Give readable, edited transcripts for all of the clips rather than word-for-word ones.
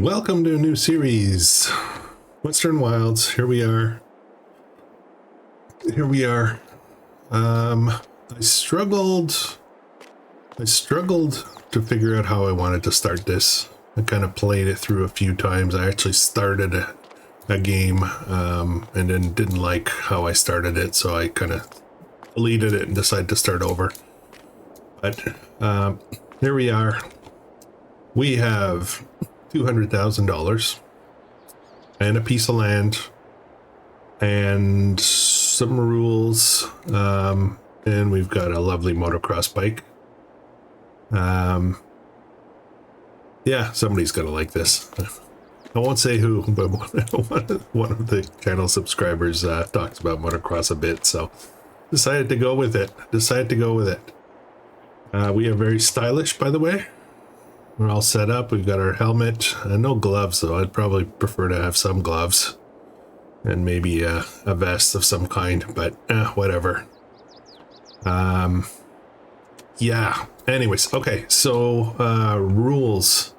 Welcome to a new series, Western Wilds. Here we are. I struggled to figure out how I wanted to start this. I kind of played it through a few times. I actually started a game and then didn't like how I started it, so I kind of deleted it and decided to start over. But here we are. We have $200,000 and a piece of land and some rules, and we've got a lovely motocross bike. Yeah, somebody's gonna like this. I won't say who, but one of the channel subscribers talks about motocross a bit, so decided to go with it. We are very stylish, by the way. We're all set up. We've got our helmet. No gloves, though. I'd probably prefer to have some gloves. And maybe a vest of some kind, but whatever. Yeah. Anyways, okay. So, rules.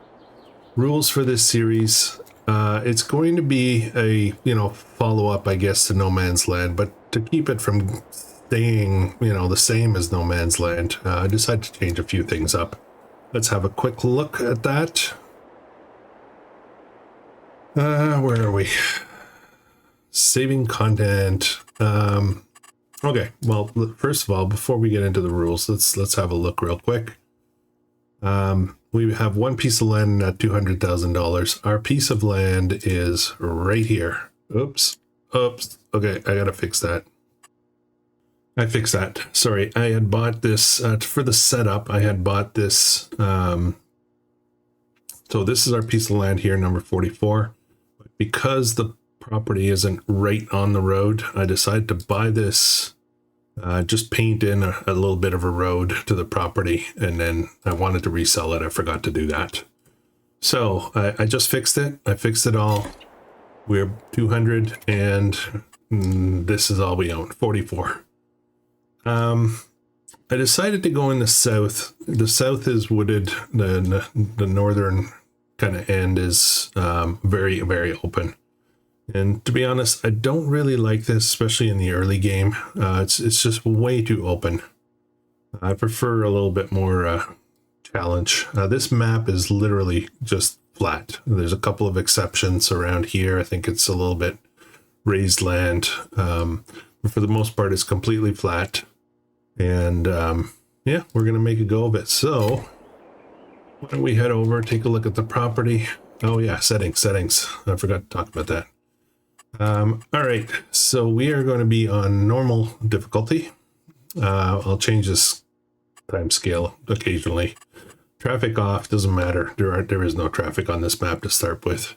Rules for this series. It's going to be a, follow-up, I guess, to No Man's Land, but to keep it from staying, the same as No Man's Land, I decided to change a few things up. Let's have a quick look at that. Where are we? Saving content. Okay, well, first of all, before we get into the rules, let's have a look real quick. We have one piece of land at $200,000. Our piece of land is right here. Oops. Okay, I gotta fix that. I fixed that. Sorry, I had bought this for the setup. I had bought this. So this is our piece of land here, number 44. But because the property isn't right on the road, I decided to buy this, just paint in a little bit of a road to the property, and then I wanted to resell it. I forgot to do that. So I just fixed it. I fixed it all. We're 200, and this is all we own, 44. I decided to go in the south. The south is wooded. The northern kind of end is very, very open. And to be honest, I don't really like this, especially in the early game. It's just way too open. I prefer a little bit more challenge. This map is literally just flat. There's a couple of exceptions around here. I think it's a little bit raised land. But for the most part, it's completely flat. And yeah, we're going to make a go of it. So why don't we head over, take a look at the property. Oh yeah, settings. I forgot to talk about that. All right, so we are going to be on normal difficulty. I'll change this time scale occasionally. Traffic off, doesn't matter. There is no traffic on this map to start with.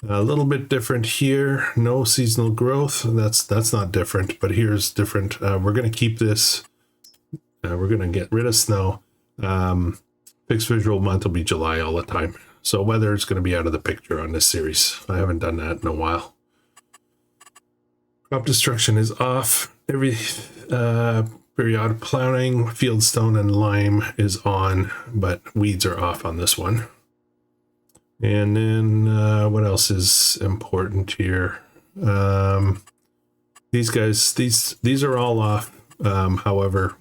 A little bit different here. No seasonal growth. That's not different, but here's different. We're going to keep this. We're going to get rid of snow. Fixed visual month will be July all the time. So weather is going to be out of the picture on this series. I haven't done that in a while. Crop destruction is off. Every periodic plowing, fieldstone and lime is on, but weeds are off on this one. And then what else is important here? These guys, these are all off. However,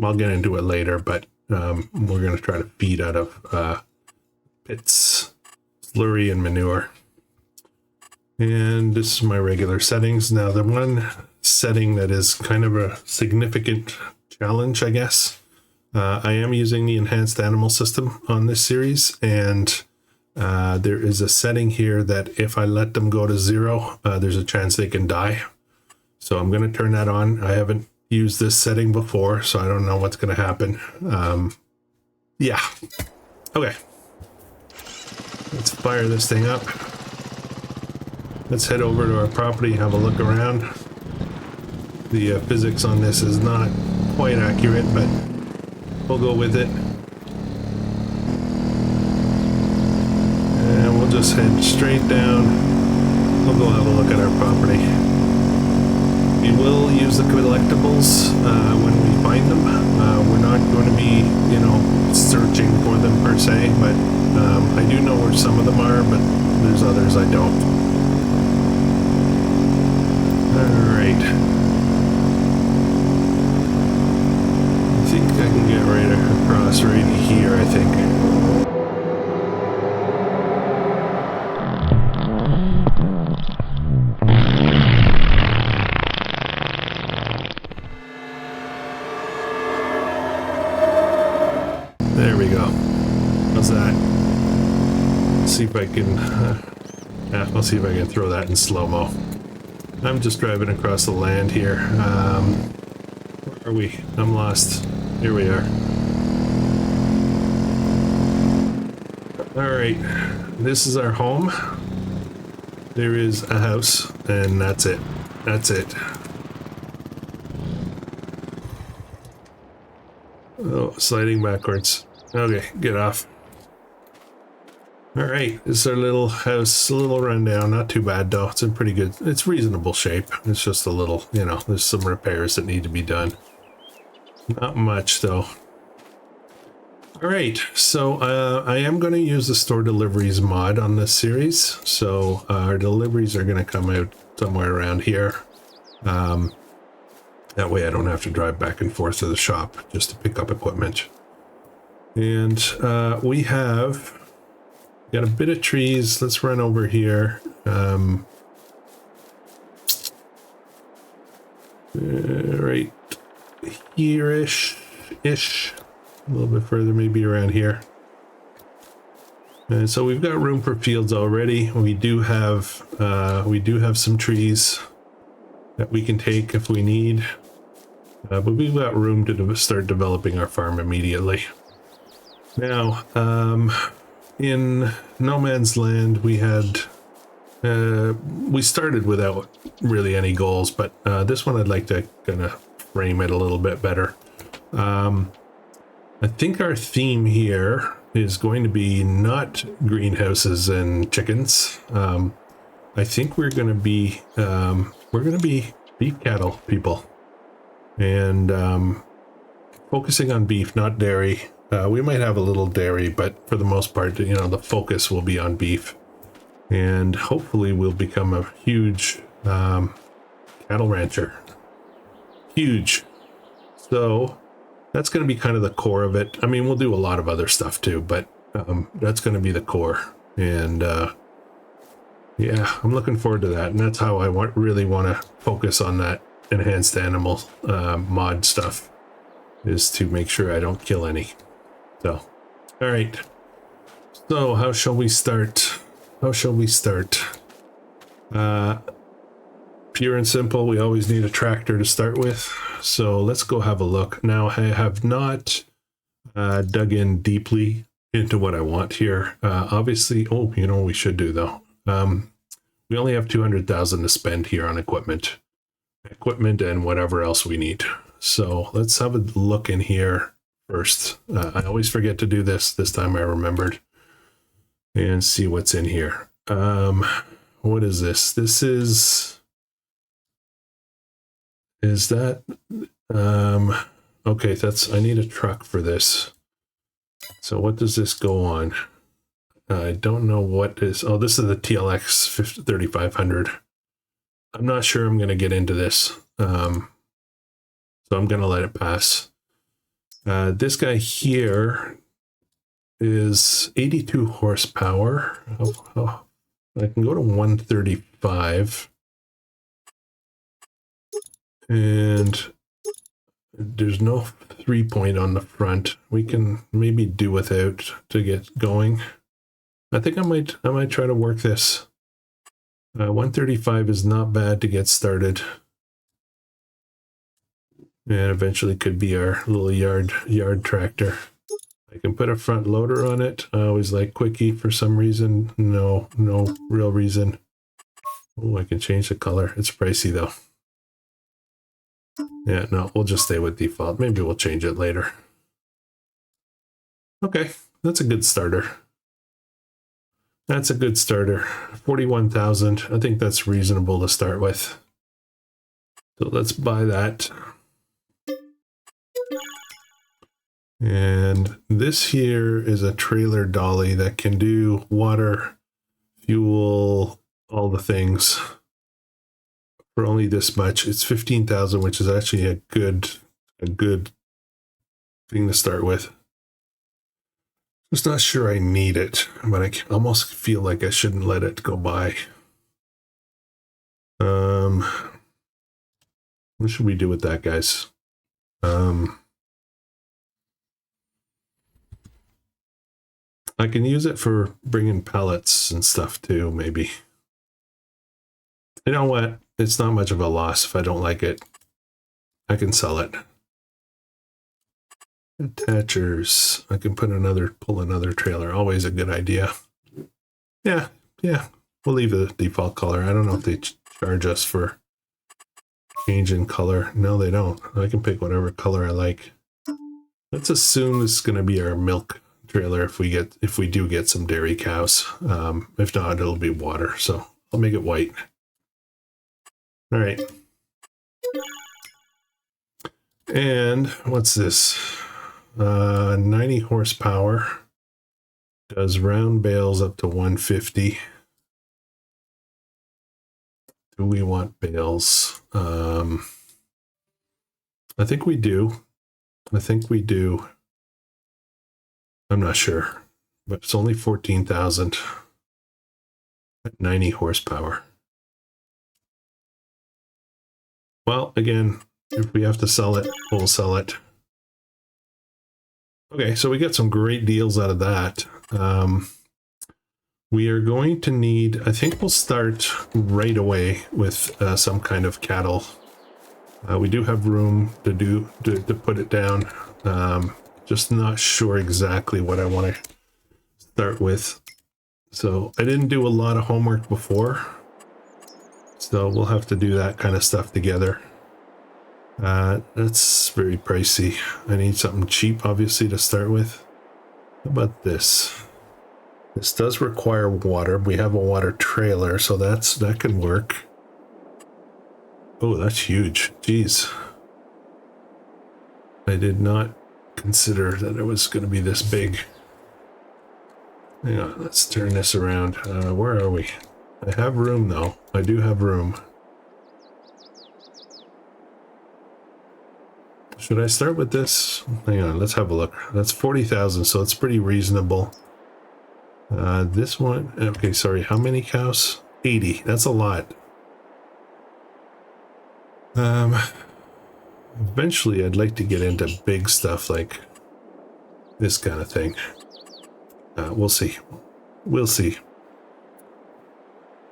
I'll get into it later, but we're going to try to feed out of pits, slurry, and manure. And this is my regular settings. Now, the one setting that is kind of a significant challenge, I guess, I am using the enhanced animal system on this series, and there is a setting here that if I let them go to 0, there's a chance they can die. So I'm going to turn that on. I haven't used this setting before, so I don't know what's going to happen. Yeah. Okay. Let's fire this thing up. Let's head over to our property, have a look around. The physics on this is not quite accurate, but we'll go with it. And we'll just head straight down. We'll go have a look at our property. We will use the collectibles when we find them. We're not going to be, searching for them per se, but I do know where some of them are, but because I don't. Alright. I think I can get right across right here, I think. There we go. How's that? Let's see if I can... I'll see if I can throw that in slow-mo. I'm just driving across the land here. Where are we? I'm lost. Here we are. Alright. This is our home. There is a house, and that's it. That's it. Oh, sliding backwards. Okay, get off. Alright, this is our little house, a little rundown, not too bad though, it's in pretty good, it's reasonable shape. It's just a little, you know, there's some repairs that need to be done. Not much though. Alright, so I am going to use the store deliveries mod on this series, so our deliveries are going to come out somewhere around here. That way I don't have to drive back and forth to the shop just to pick up equipment. And we have got a bit of trees. Let's run over here. Right here-ish, a little bit further, maybe around here. And so we've got room for fields already. We do have some trees that we can take if we need. But we've got room to start developing our farm immediately. Now, in No Man's Land, we had we started without really any goals, but this one I'd like to kind of frame it a little bit better. I think our theme here is going to be not greenhouses and chickens. I think we're going to be beef cattle people, and focusing on beef, not dairy. We might have a little dairy, but for the most part, you know, the focus will be on beef. And hopefully we'll become a huge cattle rancher. Huge. So that's going to be kind of the core of it. I mean, we'll do a lot of other stuff too, but that's going to be the core. And yeah, I'm looking forward to that. And that's how I really want to focus on that enhanced animal mod stuff, is to make sure I don't kill any. So, all right. So how shall we start? How shall we start? Pure and simple, we always need a tractor to start with. So let's go have a look. Now, I have not dug in deeply into what I want here. Obviously, oh, you know what we should do though? We only have 200,000 to spend here on equipment and whatever else we need. So let's have a look in here first. I always forget to do this. This time I remembered. And see what's in here. What is this? This is that, okay, I need a truck for this. So what does this go on? I don't know what is, oh, this is the TLX 3500. I'm not sure I'm going to get into this. So I'm going to let it pass. This guy here is 82 horsepower. I can go to 135. And there's no 3-point on the front. We can maybe do without to get going. I think I might try to work this. 135 is not bad to get started. And eventually could be our little yard tractor. I can put a front loader on it. I always like quickie for some reason. No real reason. Oh, I can change the color. It's pricey though. Yeah, no, we'll just stay with default. Maybe we'll change it later. Okay, that's a good starter. That's a good starter. 41,000. I think that's reasonable to start with. So let's buy that. And this here is a trailer dolly that can do water fuel, all the things for only this much. It's 15,000, which is actually a good thing to start with. Just not sure I need it, but I almost feel like I shouldn't let it go by. What should we do with that, guys? I can use it for bringing pallets and stuff too, maybe. You know what? It's not much of a loss if I don't like it. I can sell it. Attachers. I can pull another trailer. Always a good idea. Yeah. We'll leave the default color. I don't know if they charge us for changing color. No, they don't. I can pick whatever color I like. Let's assume this is going to be our milk trailer if we do get some dairy cows. If not, it'll be water. So I'll make it white. All right. And what's this? 90 horsepower. Does round bales up to 150. Do we want bales? I think we do. I'm not sure, but it's only 14,000 at 90 horsepower. Well, again, if we have to sell it, we'll sell it. Okay, so we got some great deals out of that. We are going to need, I think we'll start right away with some kind of cattle. We do have room to put it down. Just not sure exactly what I want to start with. So I didn't do a lot of homework before. So we'll have to do that kind of stuff together. That's very pricey. I need something cheap, obviously, to start with. How about this? This does require water. We have a water trailer, so that can work. Oh, that's huge. Jeez. I did not consider that it was going to be this big. Hang on, let's turn this around. Where are we? I have room, though. I do have room. Should I start with this? Hang on, let's have a look. That's 40,000, so it's pretty reasonable. This one, okay, sorry, how many cows? 80, that's a lot. Eventually I'd like to get into big stuff like this kind of thing. We'll see. We'll see.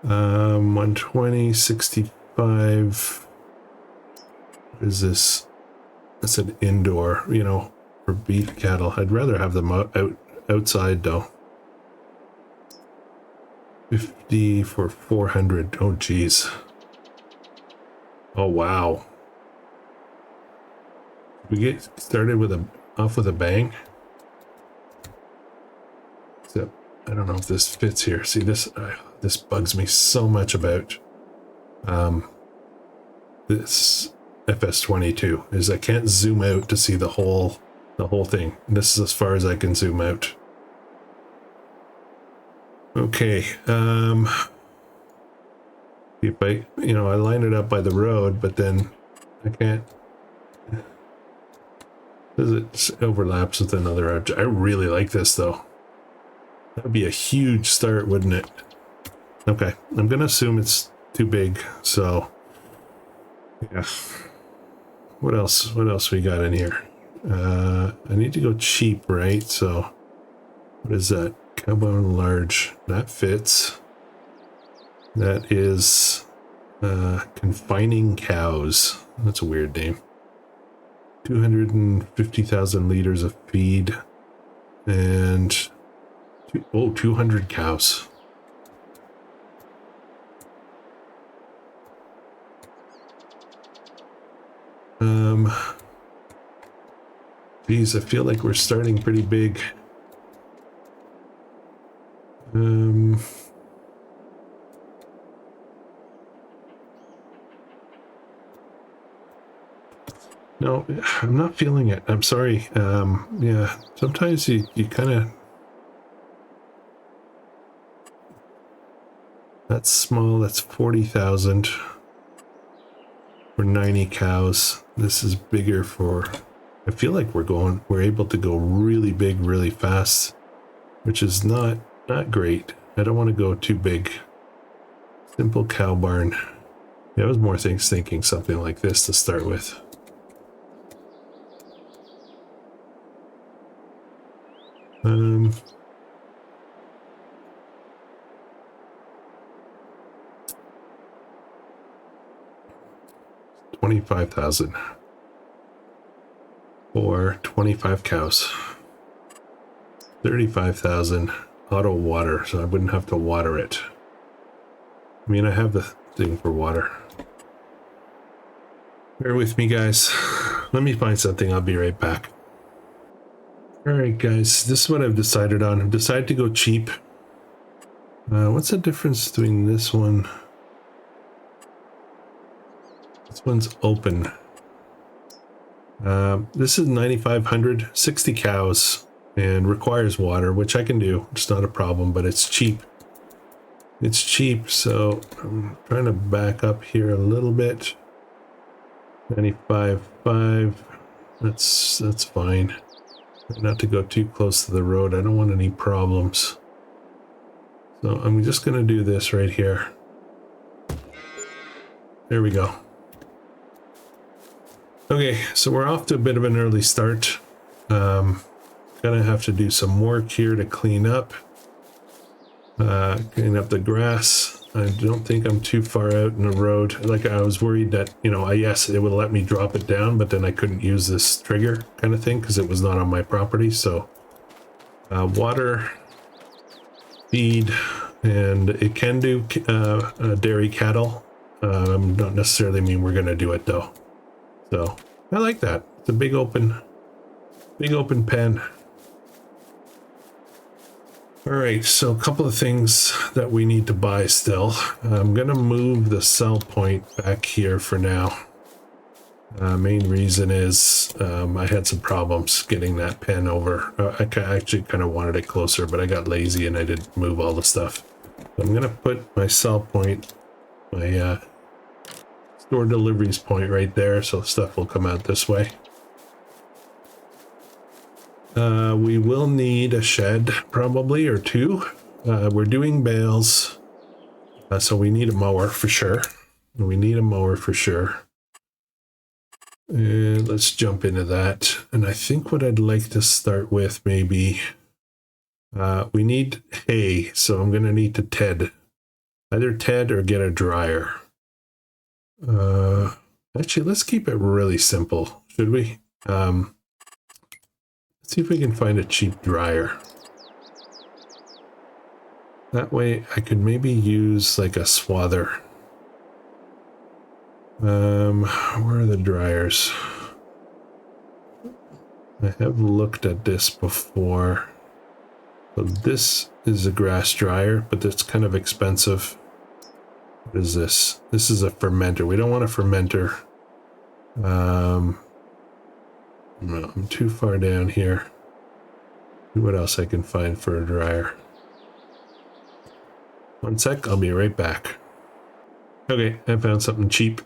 120, 65. What is this? That's an indoor, you know, for beef cattle. I'd rather have them outside though. 50 for 400. Oh, geez. Oh, wow. We get started with off with a bang. Except, I don't know if this fits here. See, this bugs me so much about this FS22 is I can't zoom out to see the whole thing. This is as far as I can zoom out. Okay, if I, you know, I line it up by the road, but then I can't, because it overlaps with another object. I really like this though. That would be a huge start, wouldn't it? Okay, I'm gonna assume it's too big, so yeah. What else we got in here? I need to go cheap, right? So what is that? Cowbone large. That fits. That is confining cows. That's a weird name. 250,000 liters of feed and 200 cows. Geez, I feel like we're starting pretty big. No, I'm not feeling it. I'm sorry. Yeah, sometimes you kind of... That's small. That's 40,000 for 90 cows. This is bigger for, I feel like we're able to go really big really fast, which is not great. I don't want to go too big. Simple cow barn. Yeah, I was more thinking something like this to start with. Um, 25,000 for 25 cows. 35,000 auto water, so I wouldn't have to water it. I mean, I have the thing for water. Bear with me, guys. Let me find something. I'll be right back. All right, guys, this is what I've decided on. I've decided to go cheap. What's the difference between this one? This one's open. This is 9,500, 60 cows, and requires water, which I can do. It's not a problem, but it's cheap. It's cheap, so I'm trying to back up here a little bit. 95.5. That's fine. Not to go too close to the road. I don't want any problems. So I'm just going to do this right here. There we go. Okay, so we're off to a bit of an early start. Gonna have to do some work here to clean up the grass. I don't think I'm too far out in the road. Like, I was worried that, you know, yes, it would let me drop it down, but then I couldn't use this trigger kind of thing because it was not on my property. So water, feed, and it can do dairy cattle. Not necessarily mean we're gonna do it though. So I like that. It's a big open pen. All right, so a couple of things that we need to buy still. I'm gonna move the sell point back here for now. Main reason is I had some problems getting that pen over. I actually kind of wanted it closer, but I got lazy and I didn't move all the stuff. So I'm gonna put my sell point, my store deliveries point right there, so stuff will come out this way. We will need a shed probably, or two. We're doing bales, so we need a mower for sure. And let's jump into that. And I think what I'd like to start with, maybe, we need hay, so I'm gonna need to either TED or get a dryer. Actually, let's keep it really simple, should we? See if we can find a cheap dryer. That way I could maybe use like a swather. Where are the dryers? I have looked at this before. So this is a grass dryer, but it's kind of expensive. What is this? This is a fermenter. We don't want a fermenter. No, I'm too far down here. See what else I can find for a dryer. One sec, I'll be right back. Okay, I found something cheap.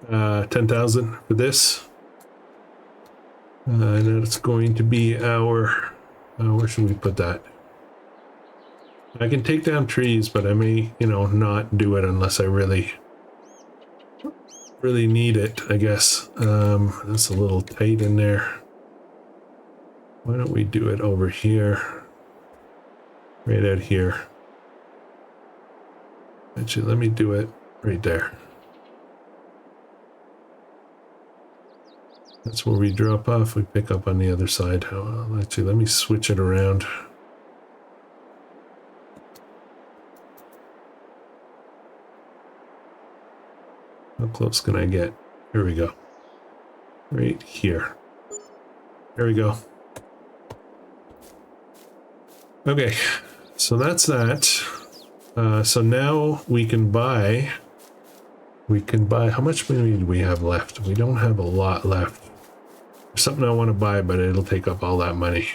10,000 for this. And it's going to be our, where should we put that? I can take down trees, but I may, you know, not do it unless I really need it, I guess. That's a little tight in there. Why don't we do it over here? Right out here. Actually, let me do it right there. That's where we drop off. We pick up on the other side. Actually, let me switch it around. How close can I get? Here we go. Right here. There we go. Okay, so that's that. So now we can buy, how much money do we have left? We don't have a lot left. There's something I want to buy, but it'll take up all that money.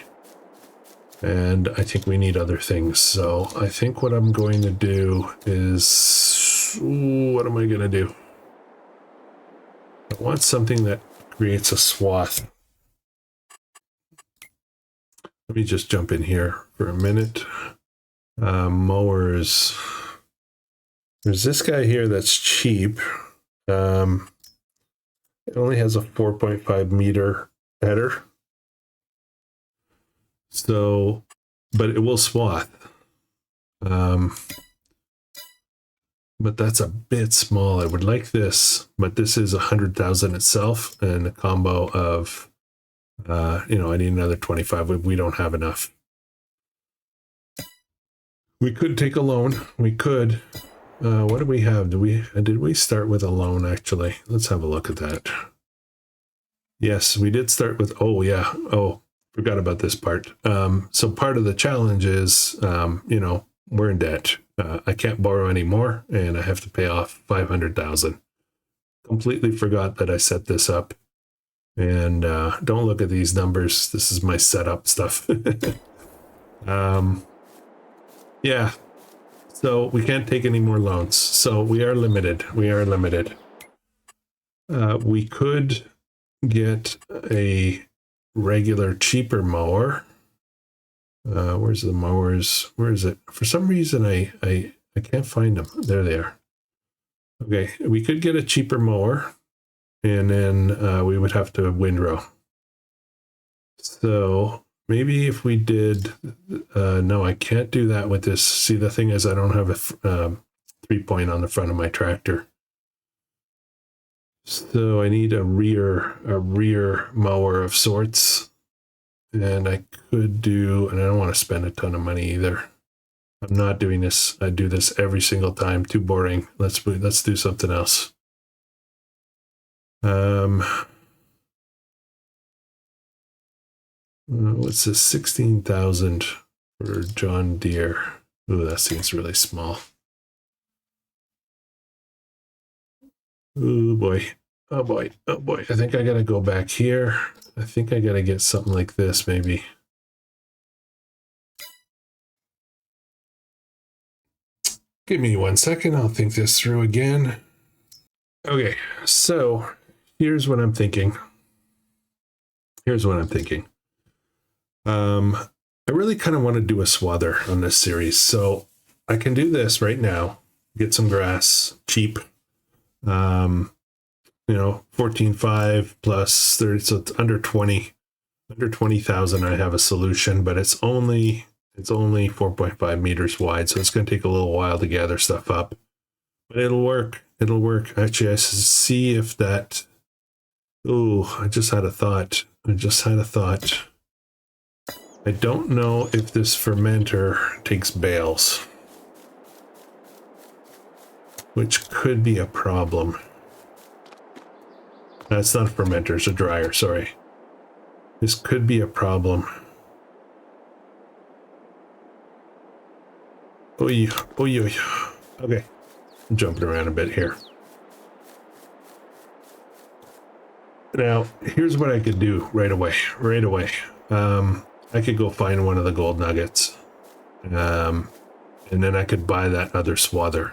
And I think we need other things. So I think what I'm going to do is, what am I going to do? I want something that creates a swath. Let me just jump in here for a minute. Mowers. There's this guy here that's cheap. It only has a 4.5 meter header. So, but it will swath. But that's a bit small. I would like this, but this is 100,000 itself, and a combo of, you know, I need another 25. We don't have enough. We could take a loan. We could. What do we have? Did we start with a loan actually? Let's have a look at that. Yes, we did start with. Oh yeah. Oh, forgot about this part. So part of the challenge is, you know, we're in debt. I can't borrow anymore, and I have to pay off 500,000. Completely forgot that I set this up. And don't look at these numbers. This is my setup stuff. Yeah. So we can't take any more loans. So we are limited. We are limited. We could get a regular, cheaper mower. Where's the mowers? Where is it? For some reason, I can't find them. There they are. Okay, we could get a cheaper mower, and then we would have to windrow. So maybe if we did, no, I can't do that with this. See, the thing is, I don't have a 3-point on the front of my tractor. So I need a rear mower of sorts. And I could do, and I don't want to spend a ton of money either. I'm not doing this. I do this every single time. Too boring. Let's do something else. What's this? 16,000 for John Deere. Ooh, that seems really small. Oh boy. Oh boy. Oh boy. I think I gotta go back here. I think I gotta get something like this, maybe. Give me 1 second. I'll think this through again. Okay, so here's what I'm thinking. Here's what I'm thinking. I really kind of want to do a swather on this series, so I can do this right now. Get some grass cheap. You know, 14.5 plus 30, so it's under 20. Under 20,000, I have a solution, but it's only 4.5 meters wide, so it's going to take a little while to gather stuff up. But it'll work. It'll work. Actually, I see if that. Oh, I just had a thought. I don't know if this fermenter takes bales, which could be a problem. That's not a fermenter, it's a dryer, sorry. This could be a problem. Oy. Okay, I'm jumping around a bit here. Now, here's what I could do right away. I could go find one of the gold nuggets. And then I could buy that other swather.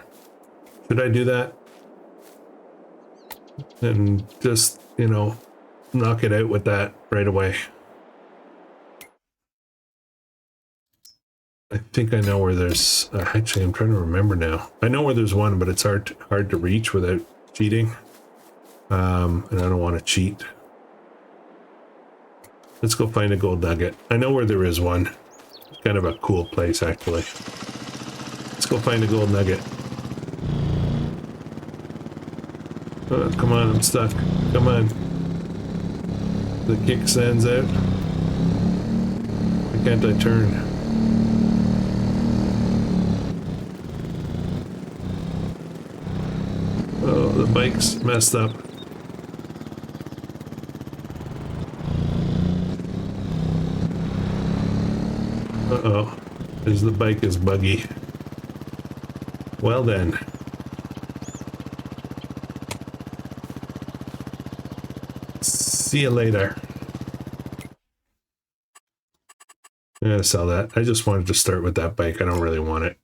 Should I do that? And just, you know, knock it out with that right away. I think I know where there's, actually I'm trying to remember now. I know where there's one, but it's hard to reach without cheating. And I don't want to cheat. Let's go find a gold nugget. I know where there is one. It's kind of a cool place, actually. Let's go find a gold nugget. Oh, come on, I'm stuck. Come on. The kickstand's out. Why can't I turn? Oh, the bike's messed up. Uh-oh. The bike is buggy. Well then. See you later. I'm gonna sell that. I just wanted to start with that bike. I don't really want it.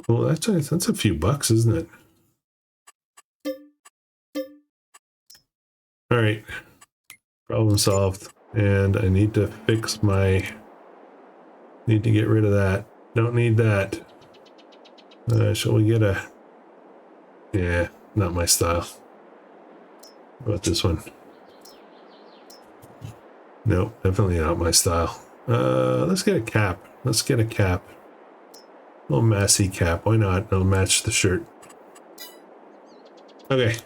Well, that's a few bucks, isn't it? All right, problem solved. And I need to fix my. Need to get rid of that. Don't need that. Shall we get a? Yeah, not my style. What about this one? Nope, definitely not my style. Let's get a cap. Let's get a cap. A little Massey cap. Why not? It'll match the shirt. Okay,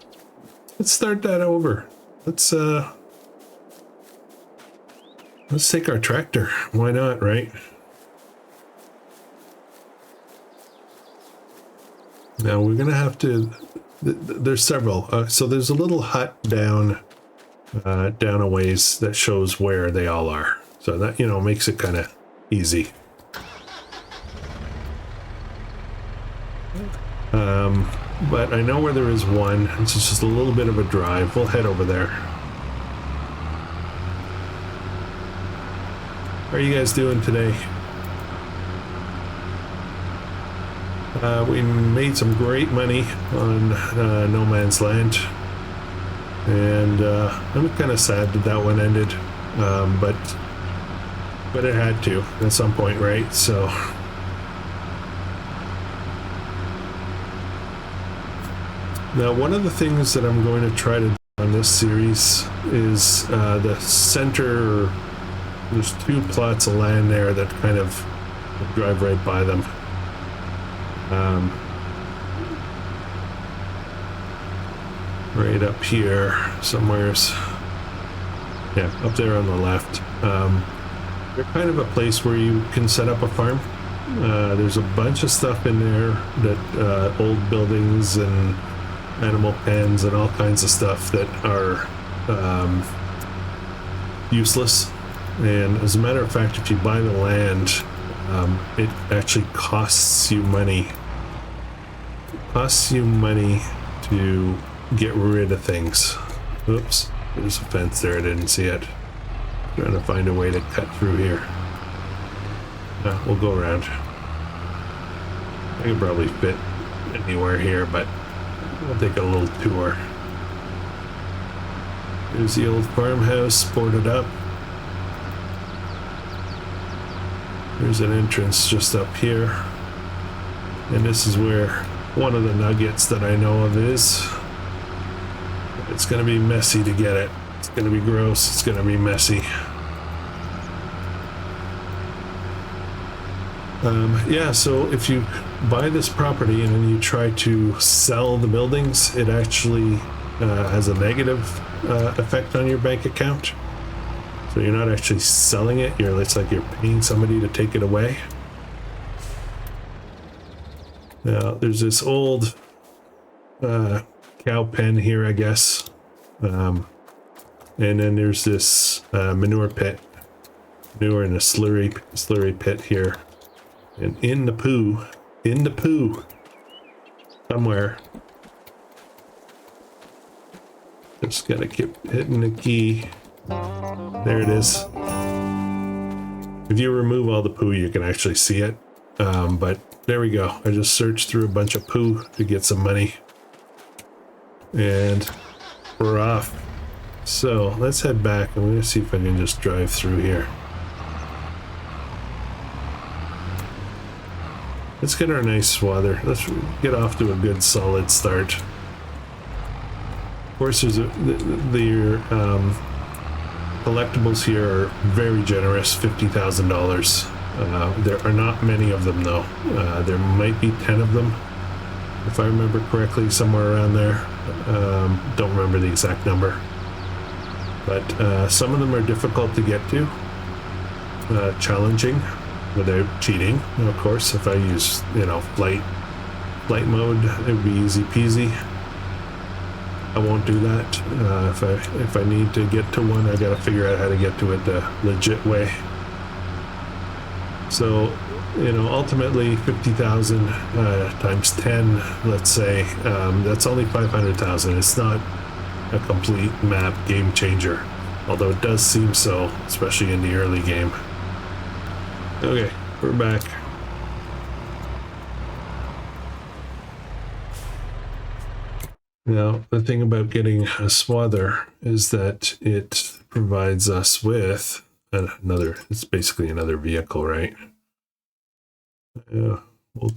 let's start that over. Let's take our tractor. Why not, right? Now we're gonna have to. There's several. So there's a little hut down a ways that shows where they all are. So that, you know, makes it kind of easy. But I know where there is one. It's just a little bit of a drive. We'll head over there. How are you guys doing today? We made some great money on No Man's Land, and I'm kind of sad that that one ended, but it had to at some point, right? So now one of the things that I'm going to try to do on this series is the center. There's two plots of land there that kind of drive right by them. Right up here somewheres. Yeah, up there on the left. They're kind of a place where you can set up a farm. There's a bunch of stuff in there that old buildings and animal pens and all kinds of stuff that are useless. And as a matter of fact, if you buy the land, it actually costs you money. It costs you money to get rid of things. Oops, there's a fence there. I didn't see it. Trying to find a way to cut through here. We'll go around. I could probably fit anywhere here, but we'll take a little tour. There's the old farmhouse boarded up. There's an entrance just up here. And this is where one of the nuggets that I know of is. It's going to be messy to get it. It's going to be gross. It's going to be messy. Yeah, so if you buy this property and then you try to sell the buildings, it actually has a negative effect on your bank account. So you're not actually selling it. It's like you're paying somebody to take it away. Now, there's this old cow pen here, I guess. And then there's this manure pit. Manure in a slurry pit here. And in the poo, somewhere. Just gotta keep hitting the key. There it is. If you remove all the poo, you can actually see it. But there we go. I just searched through a bunch of poo to get some money. And we're off. So let's head back. I'm going to see if I can just drive through here. Let's get our nice swather. Let's get off to a good solid start. Of course, there's the collectibles here are very generous, $50,000. There are not many of them though. There might be 10 of them, if I remember correctly, somewhere around there. Don't remember the exact number. But some of them are difficult to get to, challenging without cheating. And of course, if I use, flight mode, it would be easy peasy. I won't do that. If I need to get to one, I gotta figure out how to get to it the legit way. So, ultimately 50,000 times 10, let's say, that's only 500,000. It's not a complete map game changer, although it does seem so, especially in the early game. Okay, we're back. Now, the thing about getting a swather is that it provides us with another, it's basically another vehicle, right? Yeah, well,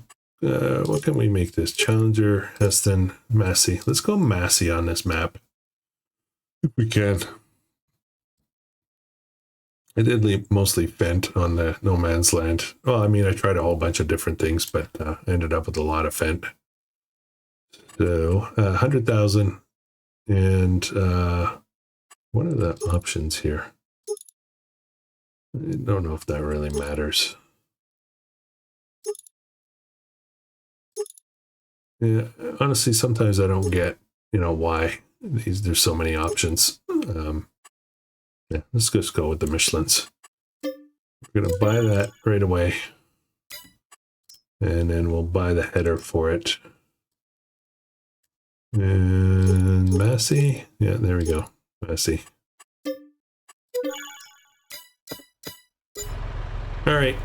what can we make this? Challenger, Heston, Massey. Let's go Massey on this map. If we can. I did leave mostly Fent on the No Man's Land. Well, I mean, I tried a whole bunch of different things, but I ended up with a lot of Fent. So, 100,000. And what are the options here? I don't know if that really matters. Yeah, honestly, sometimes I don't get, why there's so many options. Yeah, let's just go with the Michelins. We're gonna buy that right away, and then we'll buy the header for it. And Massey, yeah, there we go, Massey. All right.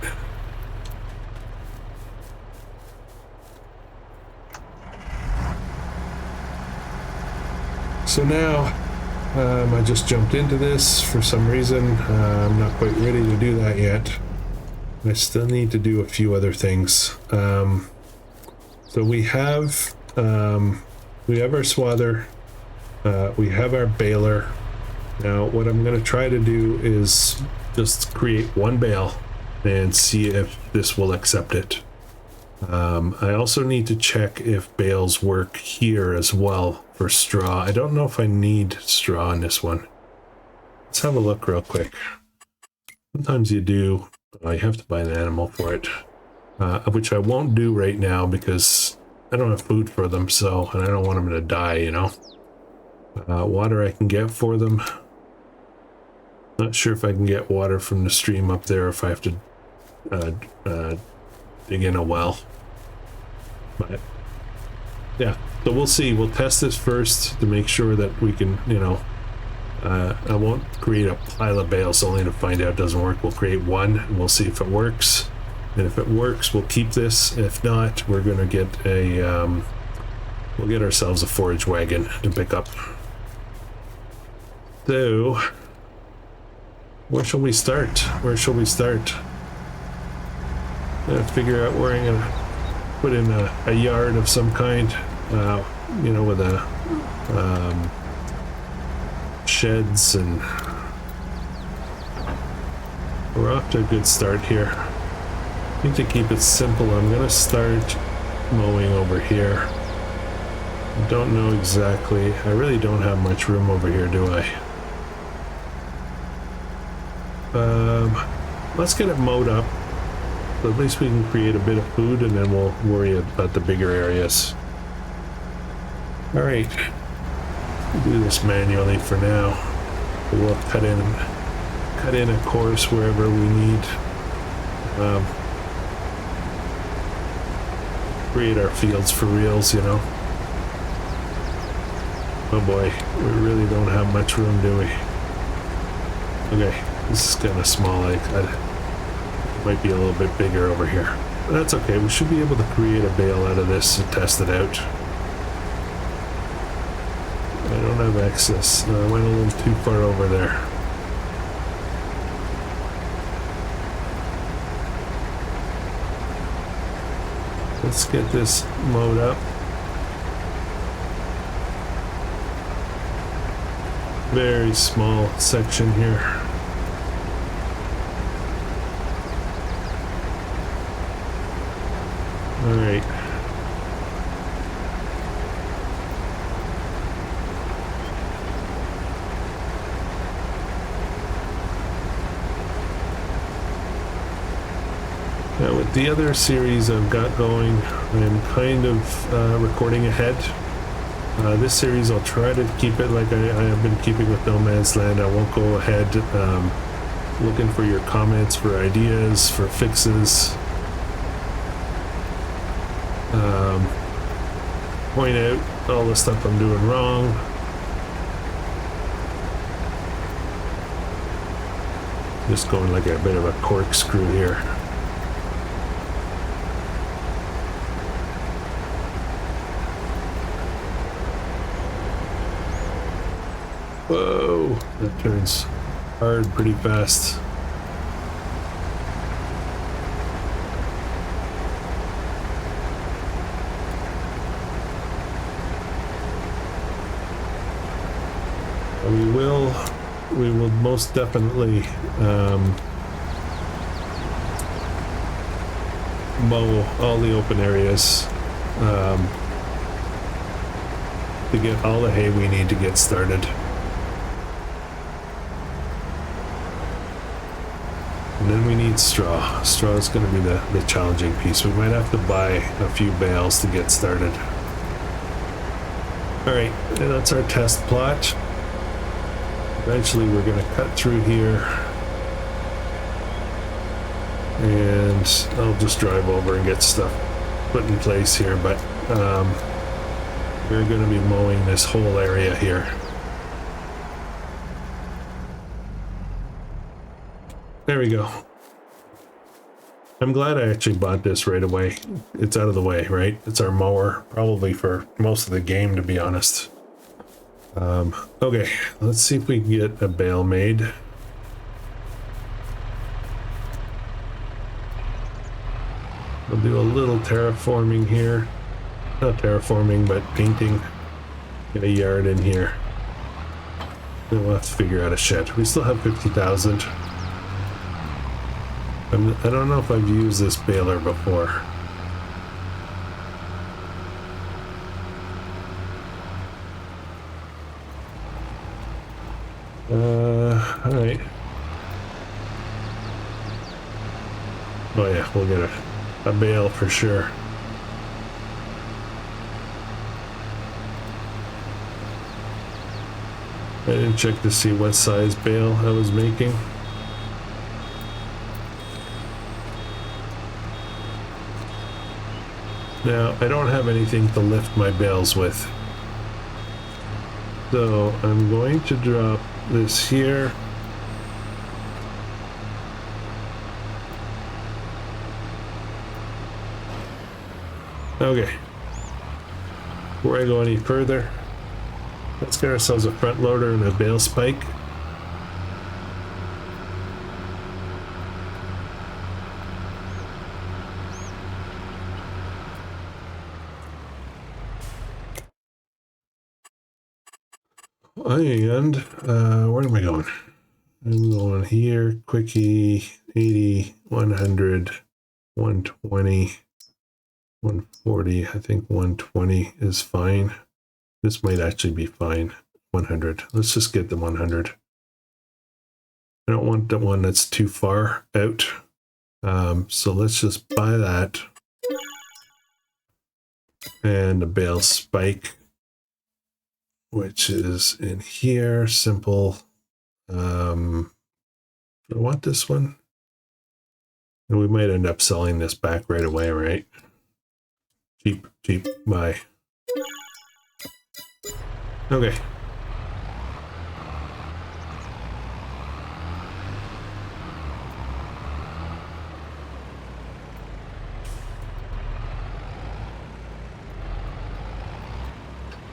So now, I just jumped into this for some reason. I'm not quite ready to do that yet. I still need to do a few other things. So we have our swather, we have our baler. Now what I'm going to try to do is just create one bale and see if this will accept it. I also need to check if bales work here as well for straw. I don't know if I need straw in this one. Let's have a look real quick. Sometimes you do. You have to buy an animal for it, which I won't do right now because I don't have food for them, and I don't want them to die, Water I can get for them. Not sure if I can get water from the stream up there, if I have to dig in a well. But yeah, so we'll see. We'll test this first to make sure that we can, I won't create a pile of bales only to find out it doesn't work. We'll create one and we'll see if it works. And if it works, we'll keep this. If not, we're going to get we'll get ourselves a forage wagon to pick up. So, where shall we start? Where shall we start? Figure out where I'm going to put in a yard of some kind, with sheds, and we're off to a good start here. I think to keep it simple, I'm going to start mowing over here. I don't know exactly. I really don't have much room over here, do I? Let's get it mowed up. So at least we can create a bit of food, and then we'll worry about the bigger areas. All right, we'll do this manually for now. We'll cut in a course wherever we need. Create our fields for reals, Oh boy, we really don't have much room, do we? Okay, this is kind of small. It might be a little bit bigger over here. But that's okay, we should be able to create a bale out of this and test it out. I don't have access. I went a little too far over there. Let's get this mowed up. Very small section here. All right. Now with the other series I've got going, I'm kind of recording ahead. This series I'll try to keep it like I have been keeping with No Man's Land. I won't go ahead looking for your comments, for ideas, for fixes. Point out all the stuff I'm doing wrong. Just going like a bit of a corkscrew here. Whoa, that turns hard pretty fast. We will most definitely mow all the open areas to get all the hay we need to get started. And then we need straw. Straw is going to be the challenging piece. We might have to buy a few bales to get started. Alright, that's our test plot. Eventually we're going to cut through here. And I'll just drive over and get stuff put in place here, but we're going to be mowing this whole area here. There we go. I'm glad I actually bought this right away. It's out of the way, right? It's our mower, probably for most of the game, to be honest. Okay, let's see if we can get a bale made. We'll do a little terraforming here. Not terraforming, but painting. Get a yard in here. Then we'll have to figure out a shed. We still have 50,000. I don't know if I've used this baler before. Alright. Oh yeah, we'll get a bale for sure. I didn't check to see what size bale I was making. Now, I don't have anything to lift my bales with. So, I'm going to drop this here. Okay. Before I go any further, let's get ourselves a front loader and a bale spike. And where am I going? I'm going here, quickie, 80, 100, 120, 140. I think 120 is fine. This might actually be fine. 100. Let's just get the 100. I don't want the one that's too far out. So let's just buy that. And a bale spike, which is in here, simple. I want this one. And we might end up selling this back right away, right? Cheap, buy. Okay.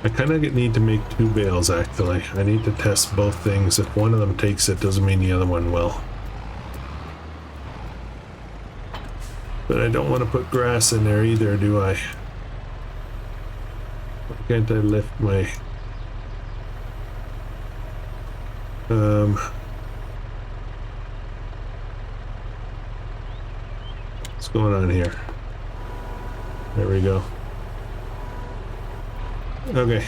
I kind of need to make two bales, actually. I need to test both things. If one of them takes it, doesn't mean the other one will. But I don't want to put grass in there either, do I? Why can't I lift my... What's going on here? There we go. Okay.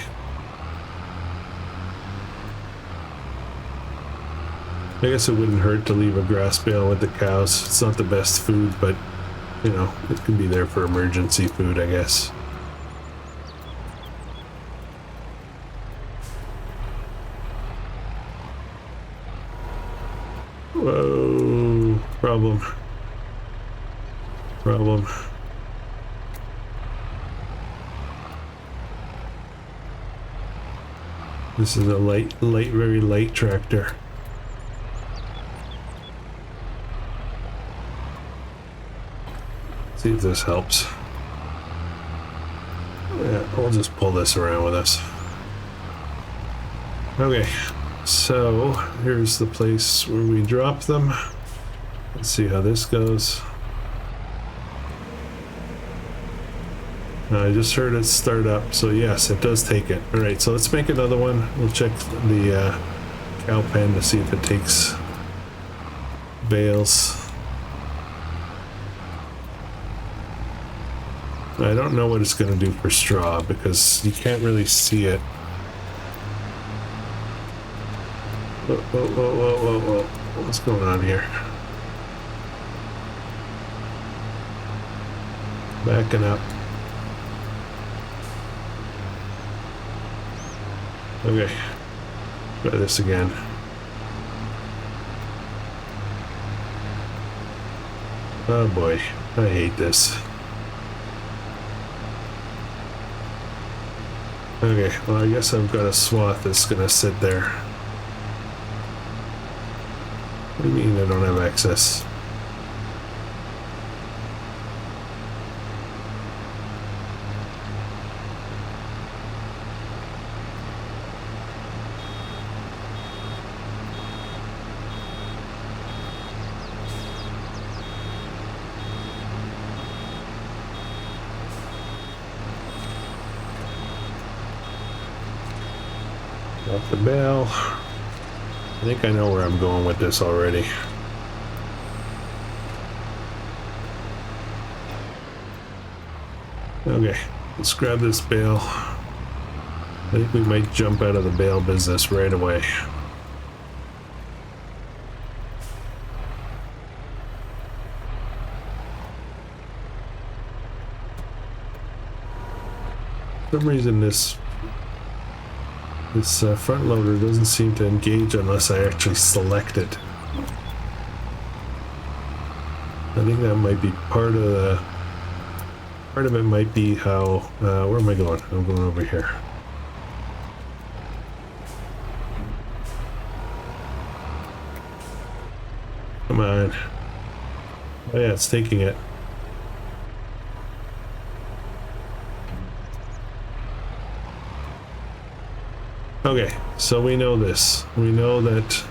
I guess it wouldn't hurt to leave a grass bale with the cows. It's not the best food, but, you know, it could be there for emergency food, I guess. Whoa. Problem. This is a very light tractor. See if this helps. Yeah, we'll just pull this around with us. Okay. so here's the place where we drop them. Let's see how this goes. I just heard it start up, so yes, it does take it. All right, so let's make another one. We'll check the cow pen to see if it takes bales. I don't know what it's going to do for straw because you can't really see it. Whoa, whoa, whoa, whoa, whoa, whoa. What's going on here? Backing up. Okay, try this again. Oh boy, I hate this. Okay, well I guess I've got a swath that's gonna sit there. What do you mean I don't have access? Off the bale. I think I know where I'm going with this already. Okay, let's grab this bale. I think we might jump out of the bale business right away. For some reason this front loader doesn't seem to engage unless I actually select it. I think that might be part of it might be how, where am I going? I'm going over here. Come on. Oh yeah, it's taking it. Okay, so we know this. We know that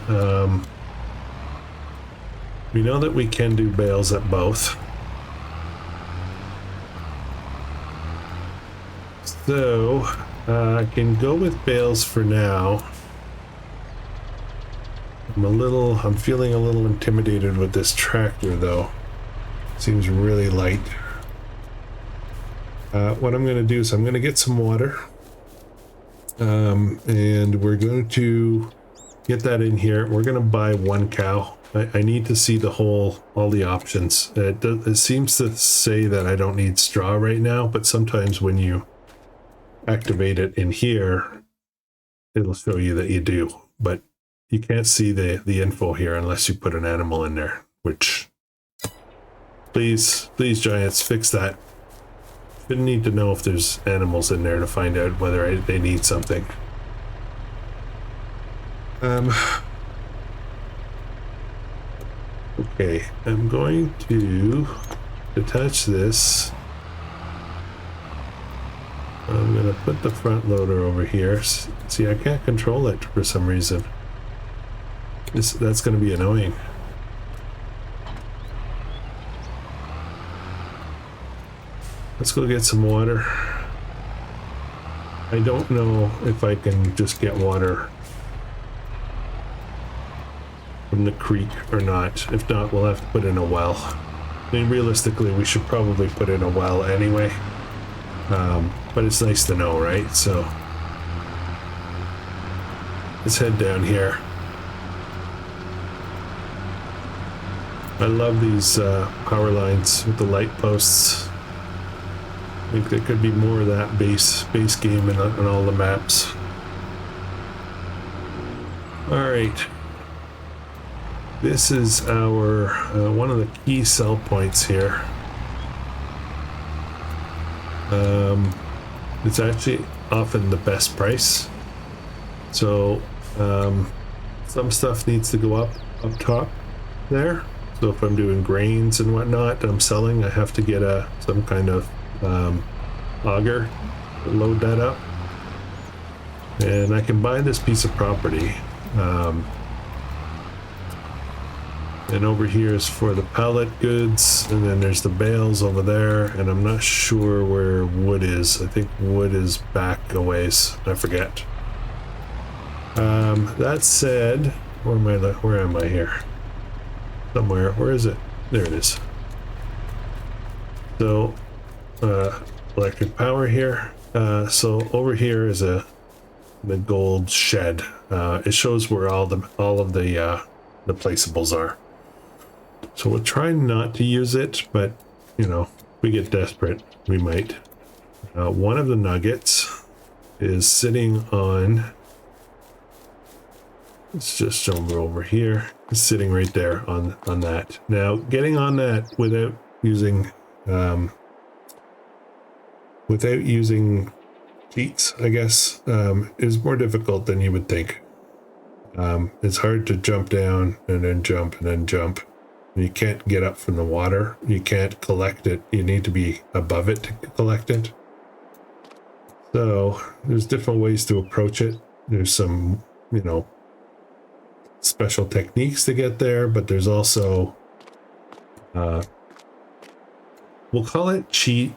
we can do bales at both. So I can go with bales for now. I'm feeling a little intimidated with this tractor though. Seems really light. What I'm going to do is I'm going to get some water. And we're going to get that in here. We're going to buy one cow. I need to see all the options. It seems to say that I don't need straw right now, but sometimes when you activate it in here, it'll show you that you do. But you can't see the info here unless you put an animal in there, which please Giants, fix that. Didn't need to know if there's animals in there to find out whether they need something. Okay, I'm going to detach this. I'm going to put the front loader over here. See, I can't control it for some reason. That's going to be annoying. Let's go get some water. I don't know if I can just get water from the creek or not. If not, we'll have to put in a well. I mean, realistically, we should probably put in a well anyway. But it's nice to know, right? So let's head down here. I love these power lines with the light posts. I think there could be more of that base game in all the maps. All right, this is our one of the key sell points here. It's actually often the best price. So some stuff needs to go up top there. So if I'm doing grains and whatnot, I'm selling. I have to get some kind of auger to load that up, and I can buy this piece of property And over here is for the pallet goods, and then there's the bales over there, and I'm not sure where wood is. I think wood is back a ways. I forget. That said, where am I here? Somewhere. Where is it? There it is. So, electric power here. So over here is the gold shed. It shows where all of the placeables are. So we'll try not to use it, but you know, if we get desperate, we might. One of the nuggets is sitting on. Let's just jump over here. It's sitting right there on that. Now, getting on that without using cheats, I guess, is more difficult than you would think. It's hard to jump down and then jump and then jump. You can't get up from the water. You can't collect it. You need to be above it to collect it. So there's different ways to approach it. There's some, you know, special techniques to get there, but there's also, we'll call it cheat.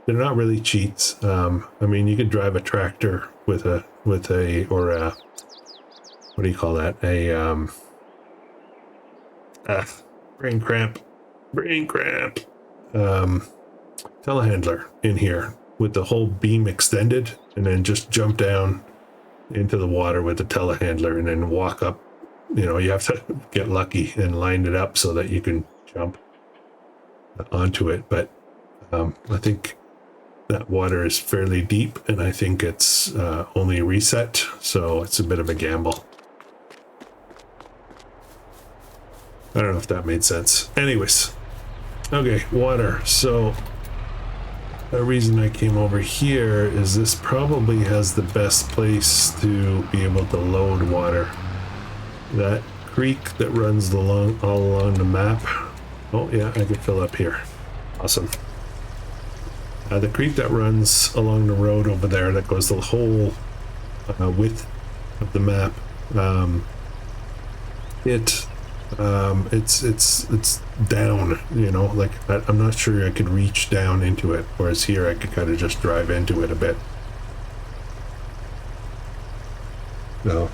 They're not really cheats. I mean, you could drive a tractor with a what do you call that? Brain cramp. Telehandler in here with the whole beam extended, and then just jump down into the water with the telehandler and then walk up. You know, you have to get lucky and line it up so that you can jump onto it. But I think that water is fairly deep, and I think it's only reset, so it's a bit of a gamble. I don't know if that made sense. Anyways, okay, water. So the reason I came over here is this probably has the best place to be able to load water. That creek that runs all along the map. Oh yeah, I can fill up here. Awesome. The creek that runs along the road over there that goes the whole width of the map. It's down, you know, like I'm not sure I could reach down into it, whereas here I could kind of just drive into it a bit. No.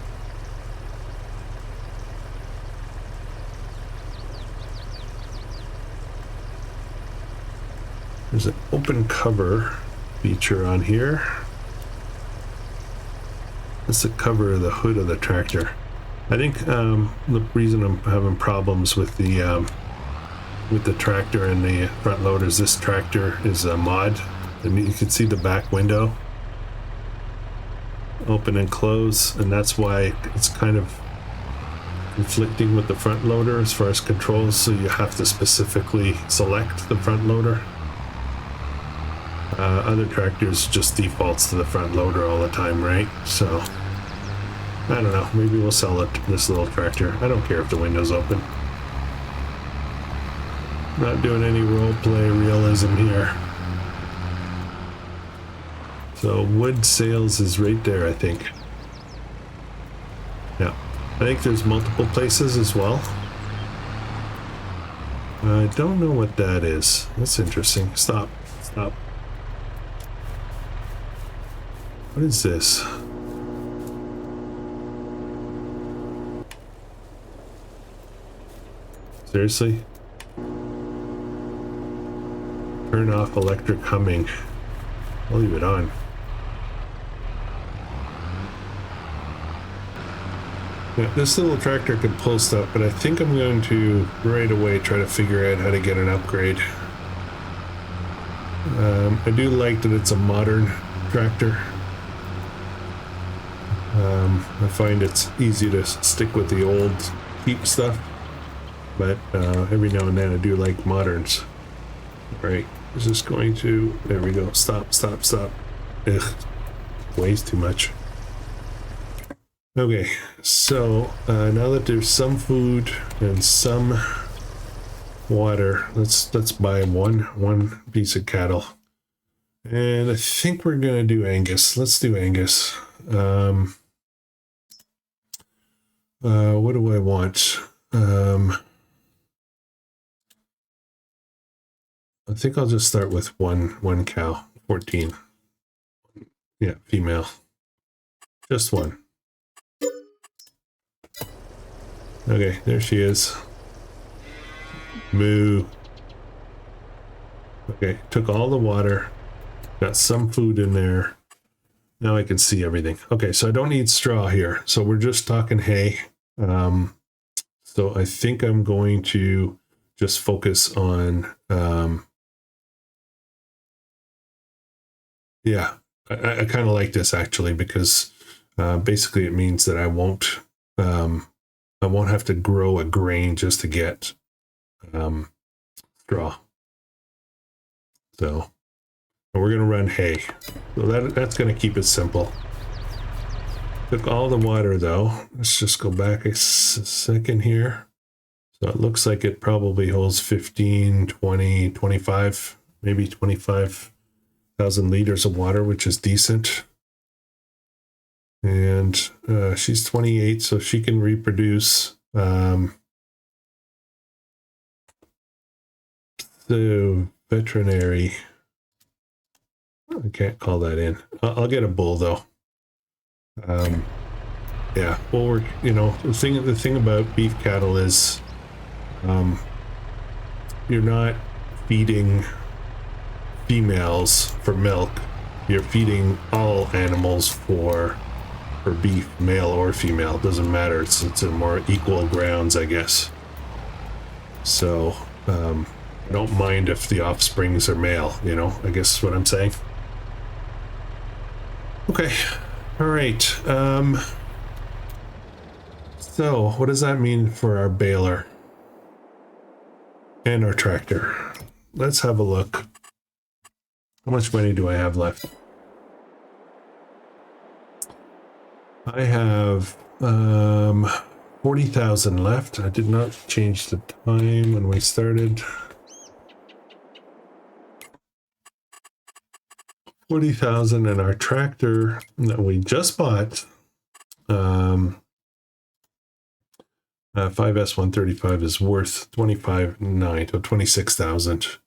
There's an open cover feature on here. That's the cover of the hood of the tractor. I think the reason I'm having problems with the tractor and the front loader is this tractor is a mod, and you can see the back window open and close, and that's why it's kind of conflicting with the front loader as far as controls, so you have to specifically select the front loader. Other tractors just defaults to the front loader all the time, right? So I don't know, maybe we'll sell this little tractor. I don't care if the window's open. Not doing any roleplay realism here. So wood sales is right there, I think. Yeah, I think there's multiple places as well. I don't know what that is. That's interesting. Stop. What is this? Seriously? Turn off electric humming. I'll leave it on. Yeah, this little tractor can pull stuff, but I think I'm going to right away try to figure out how to get an upgrade. I do like that it's a modern tractor. I find it's easy to stick with the old cheap stuff, but every now and then I do like moderns. All right, is this going to, there we go, stop. Ugh, weighs too much. Okay, so now that there's some food and some water, let's buy one piece of cattle, and I think we're gonna do Angus. Let's do Angus. What do I want? I think I'll just start with one cow. 14. Yeah, female. Just one. Okay, there she is. Moo. Okay, took all the water. Got some food in there. Now I can see everything. Okay, so I don't need straw here. So we're just talking hay. So I think I'm going to just focus on, yeah, I kind of like this actually, because basically it means that I won't have to grow a grain just to get straw. So we're going to run hay. So that's going to keep it simple. Took all the water though. Let's just go back a second here. So it looks like it probably holds 15, 20, 25, maybe 25,000 liters of water, which is decent. And she's 28, so she can reproduce. The veterinary, I can't call that in. I'll get a bull though. Yeah, well, we're, you know, the thing about beef cattle is you're not feeding females for milk. You're feeding all animals for beef, male or female. It doesn't matter. It's a more equal grounds, I guess. So I don't mind if the offsprings are male, you know, I guess is what I'm saying. Okay, all right. So what does that mean for our baler and our tractor? Let's have a look. How much money do I have left? I have 40,000 left. I did not change the time when we started. 40,000, and our tractor that we just bought, 5S135 is worth 25,900, so 26,000.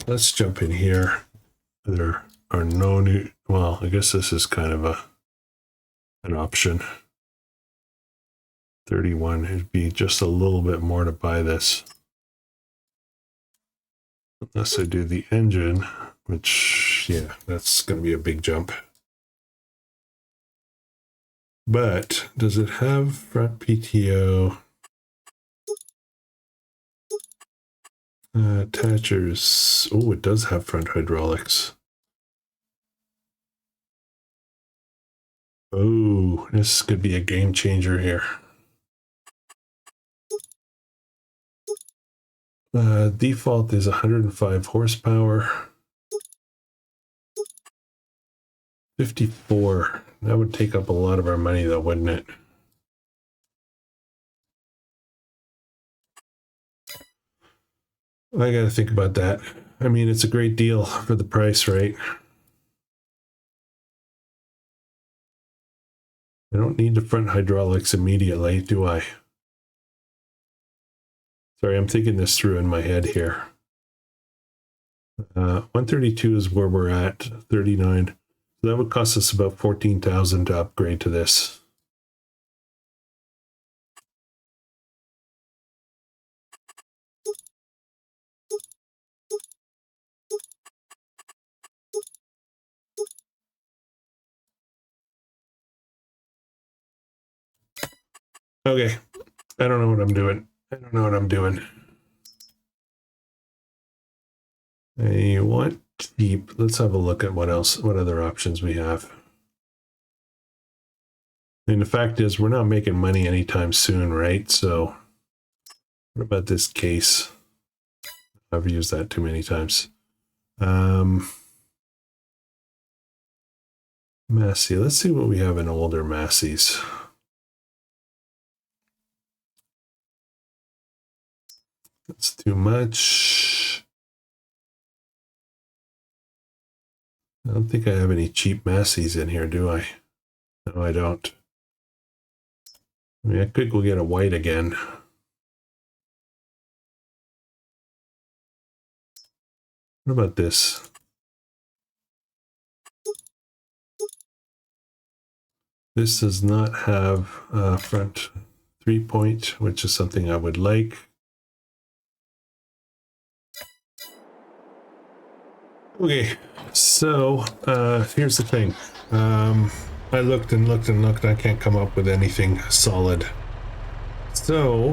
Let's jump in here. There are no new, well, I guess this is kind of an option. 31, it'd be just a little bit more to buy this. Unless I do the engine, which, yeah, that's going to be a big jump. But does it have front PTO? Attachers. Oh, it does have front hydraulics. Oh, this could be a game changer here. Default is 105 horsepower. 54. That would take up a lot of our money though, wouldn't it? I gotta think about that. I mean, it's a great deal for the price, right? I don't need the front hydraulics immediately, do I? Sorry, I'm thinking this through in my head here. 132 is where we're at, 39. So that would cost us about 14,000 to upgrade to this. Okay, I don't know what I'm doing. I don't know what I'm doing. I want cheap. Let's have a look at what else, what other options we have. And the fact is, we're not making money anytime soon, right? So what about this case? I've used that too many times. Massey. Let's see what we have in older Masseys. That's too much. I don't think I have any cheap Masseys in here, do I? No, I don't. I mean, I could go get a white again. What about this? This does not have a front 3-point, which is something I would like. Okay, so here's the thing. I looked and looked and looked. I can't come up with anything solid. So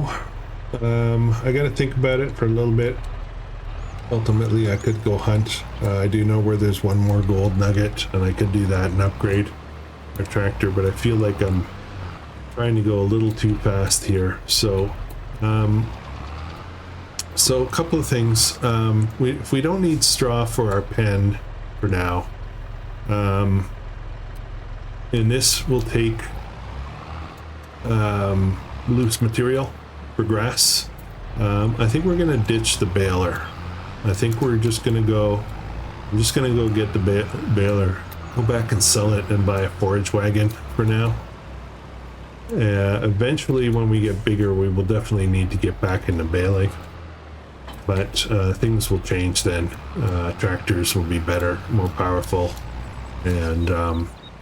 I got to think about it for a little bit. Ultimately, I could go hunt. I do know where there's one more gold nugget, and I could do that and upgrade our tractor, but I feel like I'm trying to go a little too fast here. So a couple of things. If we don't need straw for our pen for now, and this will take loose material for grass. I think we're gonna ditch the baler. I think we're just gonna go. I'm just gonna go get the baler, go back and sell it, and buy a forage wagon for now. Eventually, when we get bigger, we will definitely need to get back into baling. But things will change then. Tractors will be better, more powerful, and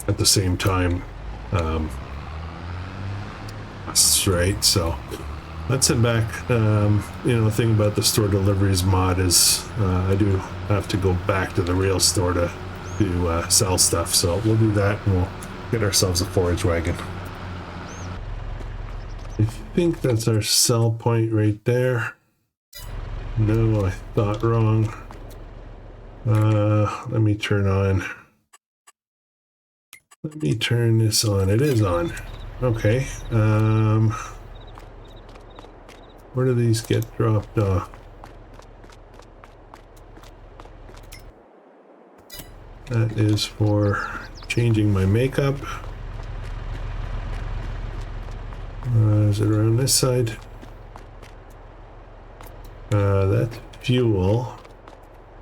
at the same time, that's right. So let's head back. The thing about the store deliveries mod is I do have to go back to the real store to sell stuff. So we'll do that, and we'll get ourselves a forage wagon. I think that's our sell point right there. No, I thought wrong. Let me turn on. Let me turn this on. It is on. Okay. Where do these get dropped off? That is for changing my makeup. Is it around this side? That's fuel.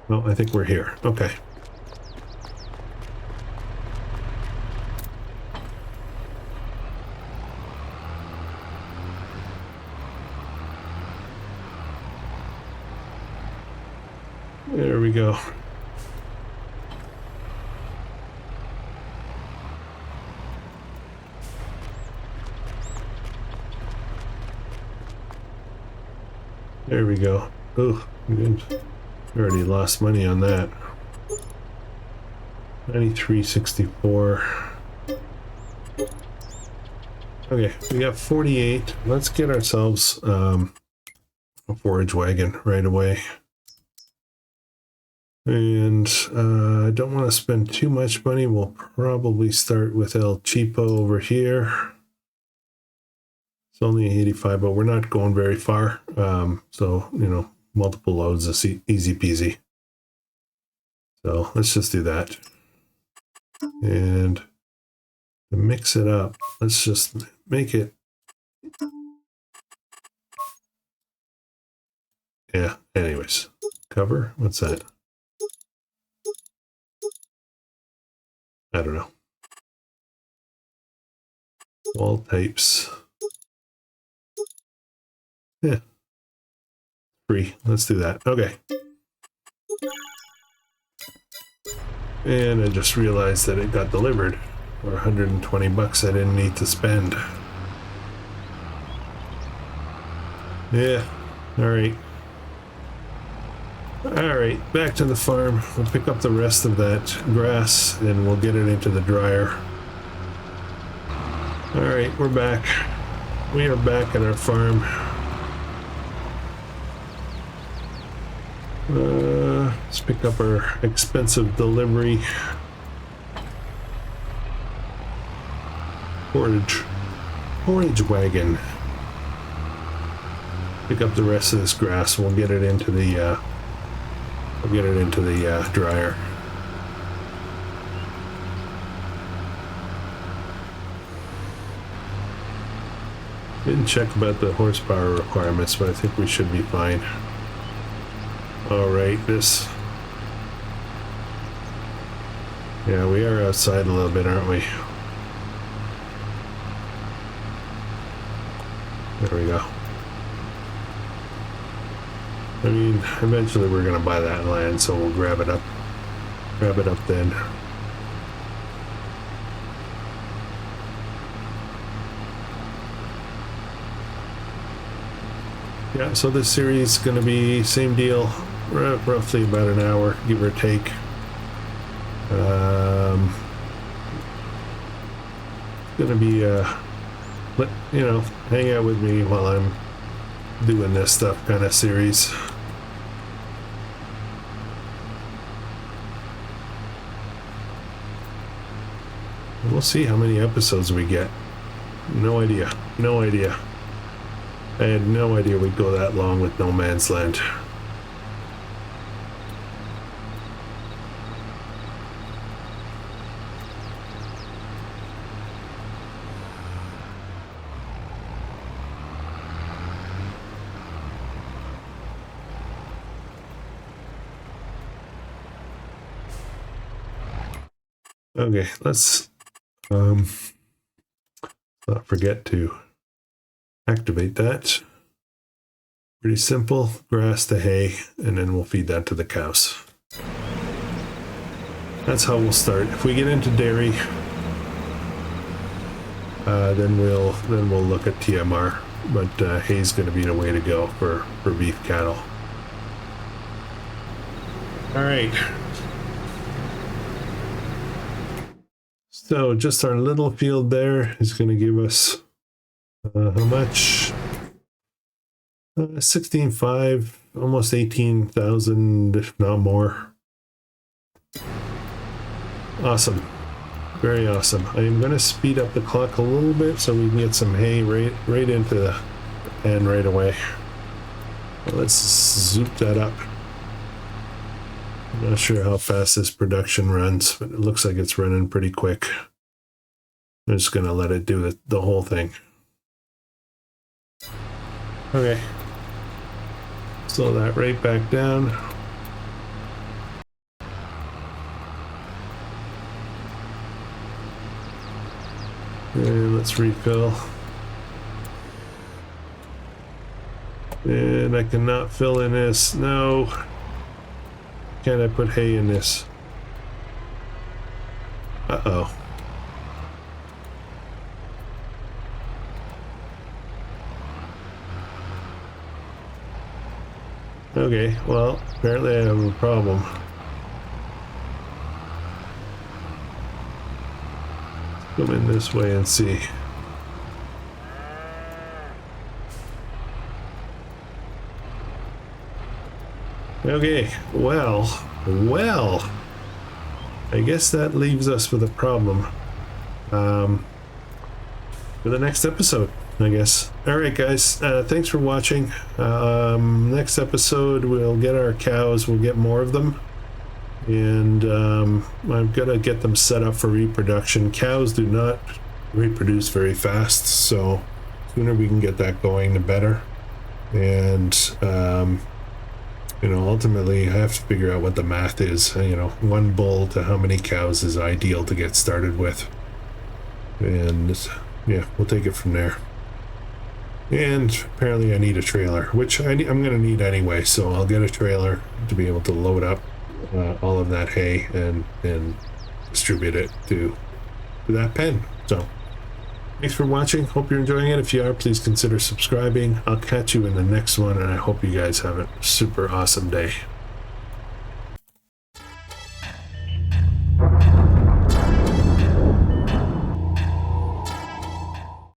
Well, I think we're here. Okay. There we go. There we go. Oh, we already lost money on that. 93.64. Okay, we got 48. Let's get ourselves a forage wagon right away. And I don't want to spend too much money. We'll probably start with El Cheapo over here. It's only 85, but we're not going very far. So, multiple loads is easy peasy. So let's just do that. And to mix it up, let's just make it. Yeah, anyways. Cover? What's that? I don't know. Wall types. Yeah. Free. Let's do that. Okay. And I just realized that it got delivered for 120 bucks. I didn't need to spend. Yeah. All right. All right. Back to the farm. We'll pick up the rest of that grass and we'll get it into the dryer. All right. We're back. We are back at our farm. Let's pick up our expensive delivery. Forage wagon. Pick up the rest of this grass. We'll get it into the dryer. Didn't check about the horsepower requirements, but I think we should be fine. Alright, yeah, we are outside a little bit, aren't we? There we go. I mean, eventually we're gonna buy that land, so we'll grab it up then. Yeah, so this series is gonna be same deal, roughly about an hour, give or take. Gonna be you know, hang out with me while I'm doing this stuff kind of series. We'll see how many episodes we get. No idea. No idea. I had no idea we'd go that long with No Man's Land. Okay, let's not forget to activate that. Pretty simple, grass to hay, and then we'll feed that to the cows. That's how we'll start. If we get into dairy, then we'll look at TMR, but hay's going to be the way to go for beef cattle. All right. So just our little field there is going to give us how much? 16.5, almost 18,000, if not more. Awesome. Very awesome. I am going to speed up the clock a little bit so we can get some hay right into the pen right away. Let's zoop that up. I'm not sure how fast this production runs, but it looks like it's running pretty quick. I'm just going to let it do the whole thing. Okay. Slow that right back down. And let's refill. And I cannot fill in this. No. Can't I put hay in this? Uh-oh. Okay, well, apparently I have a problem. Come in this way and see. Okay, well, I guess that leaves us with a problem for the next episode, I guess. Alright guys, thanks for watching. Next episode we'll get our cows, we'll get more of them, and I'm gonna get them set up for reproduction. Cows do not reproduce very fast, so the sooner we can get that going the better. And you know, ultimately I have to figure out what the math is. You know, one bull to how many cows is ideal to get started with, and yeah, we'll take it from there. And apparently I need a trailer, which I'm going to need anyway, so I'll get a trailer to be able to load up all of that hay and distribute it to that pen. So thanks for watching. Hope you're enjoying it. If you are, please consider subscribing. I'll catch you in the next one, and I hope you guys have a super awesome day.